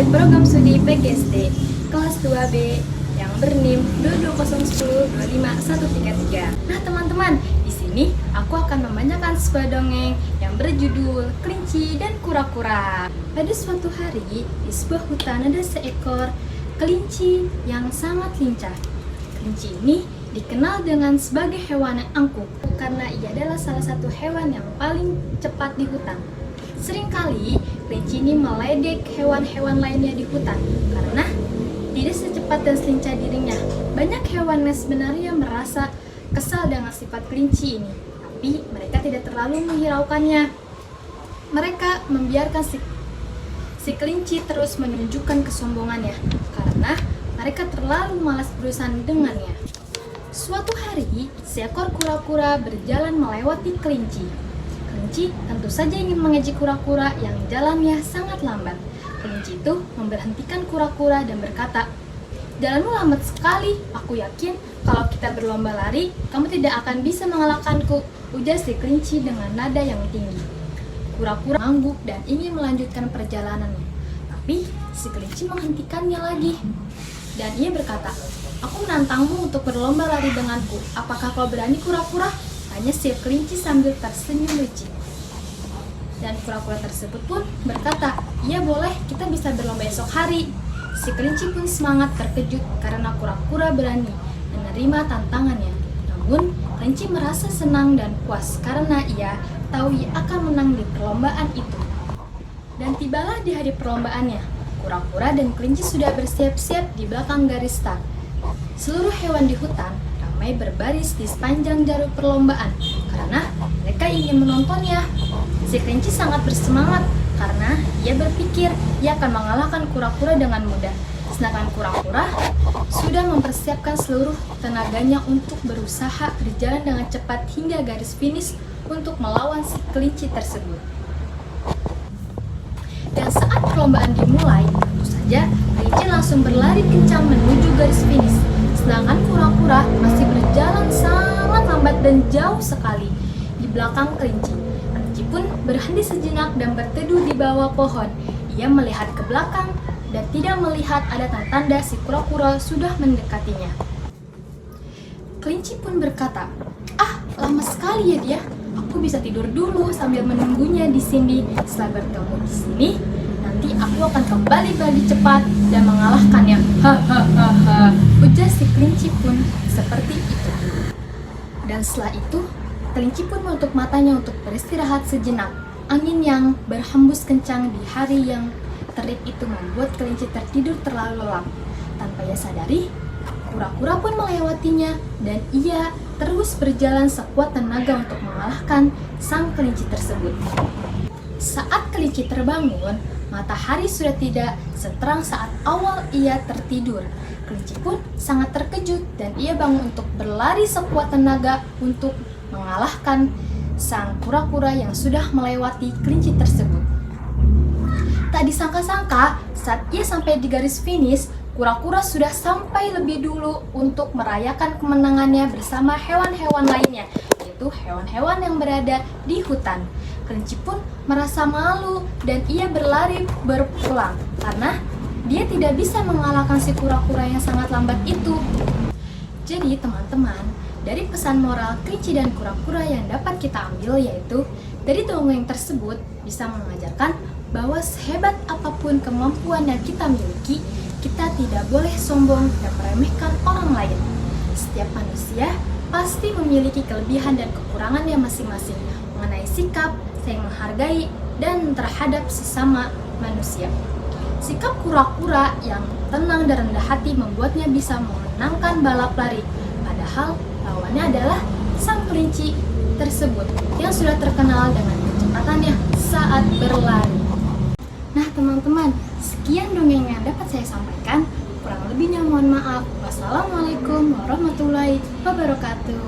program studi PGSD kelas 2B yang berNIM 22010-25133. Nah teman-teman, di sini aku akan membacakan sebuah dongeng yang berjudul Kelinci dan Kura-Kura. Pada suatu hari, di sebuah hutan ada seekor kelinci yang sangat lincah. Kelinci ini dikenal dengan sebagai hewan yang angkuh karena ia adalah salah satu hewan yang paling cepat di hutan. Seringkali kelinci ini meledek hewan-hewan lainnya di hutan karena tidak secepat dan selincah dirinya. Banyak hewan yang sebenarnya merasa kesal dengan sifat kelinci ini, tapi mereka tidak terlalu menghiraukannya. Mereka membiarkan si kelinci terus menunjukkan kesombongannya karena mereka terlalu malas berurusan dengannya. Suatu hari, seekor kura-kura berjalan melewati kelinci. Kelinci tentu saja ingin mengejek kura-kura yang jalannya sangat lambat. Kelinci itu memberhentikan kura-kura dan berkata, "Jalanmu lambat sekali, aku yakin kalau kita berlomba lari, kamu tidak akan bisa mengalahkanku," ujar si kelinci dengan nada yang tinggi. Kura-kura mengangguk dan ingin melanjutkan perjalanannya, tapi si kelinci menghentikannya lagi. Dan ia berkata, "Aku menantangmu untuk berlomba lari denganku. Apakah kau berani, kura-kura?" Tanya si kelinci sambil tersenyum lucu. Dan kura-kura tersebut pun berkata, "Iya boleh, kita bisa berlomba esok hari." Si kelinci pun semangat terkejut karena kura-kura berani menerima tantangannya. Namun, kelinci merasa senang dan puas karena ia tahu ia akan menang di perlombaan itu. Dan tibalah di hari perlombaannya. Kura-kura dan kelinci sudah bersiap-siap di belakang garis start. Seluruh hewan di hutan ramai berbaris di sepanjang jalur perlombaan karena mereka ingin menontonnya. Si kelinci sangat bersemangat karena ia berpikir ia akan mengalahkan kura-kura dengan mudah. Sedangkan kura-kura sudah mempersiapkan seluruh tenaganya untuk berusaha berjalan dengan cepat hingga garis finish untuk melawan si kelinci tersebut. Dan saat perlombaan dimulai, tentu saja kelinci langsung berlari kencang menuju garis finish. Sedangkan kura-kura masih berjalan sangat lambat dan jauh sekali di belakang kelinci. Kelinci pun berhenti sejenak dan berteduh di bawah pohon. Ia melihat ke belakang dan tidak melihat ada tanda si kura-kura sudah mendekatinya. Kelinci pun berkata, "Ah, lama sekali ya dia. Aku bisa tidur dulu sambil menunggunya di sini. Setelah bertemu di sini, nanti aku akan kembali lebih cepat dan mengalahkannya." Hahaha, ujar si kelinci pun seperti itu. Dan setelah itu, kelinci pun menutup matanya untuk beristirahat sejenak. Angin yang berhembus kencang di hari yang terik itu membuat kelinci tertidur terlalu lelap. Tanpa ia sadari, kura-kura pun melewatinya dan ia terus berjalan sekuat tenaga untuk mengalahkan sang kelinci tersebut. Saat kelinci terbangun, matahari sudah tidak seterang saat awal ia tertidur. Kelinci pun sangat terkejut dan ia bangun untuk berlari sekuat tenaga untuk mengalahkan sang kura-kura yang sudah melewati kelinci tersebut. Tak disangka-sangka, saat ia sampai di garis finish, kura-kura sudah sampai lebih dulu untuk merayakan kemenangannya bersama hewan-hewan lainnya, yaitu hewan-hewan yang berada di hutan. Kelinci pun merasa malu dan ia berlari berpulang karena dia tidak bisa mengalahkan si kura-kura yang sangat lambat itu. Jadi teman-teman, dari pesan moral kelinci dan kura-kura yang dapat kita ambil yaitu dari dongeng tersebut bisa mengajarkan bahwa sehebat apapun kemampuan yang kita miliki, kita tidak boleh sombong dan meremehkan orang lain. Setiap manusia pasti memiliki kelebihan dan kekurangannya masing-masing mengenai sikap, saling menghargai, dan terhadap sesama manusia. Sikap kura-kura yang tenang dan rendah hati membuatnya bisa memenangkan balap lari. Padahal lawannya adalah sang kelinci tersebut yang sudah terkenal dengan kecepatannya saat berlari. Nah teman-teman, sekian dongeng yang dapat saya sampaikan. Kurang lebihnya mohon maaf. Wassalamualaikum warahmatullahi wabarakatuh.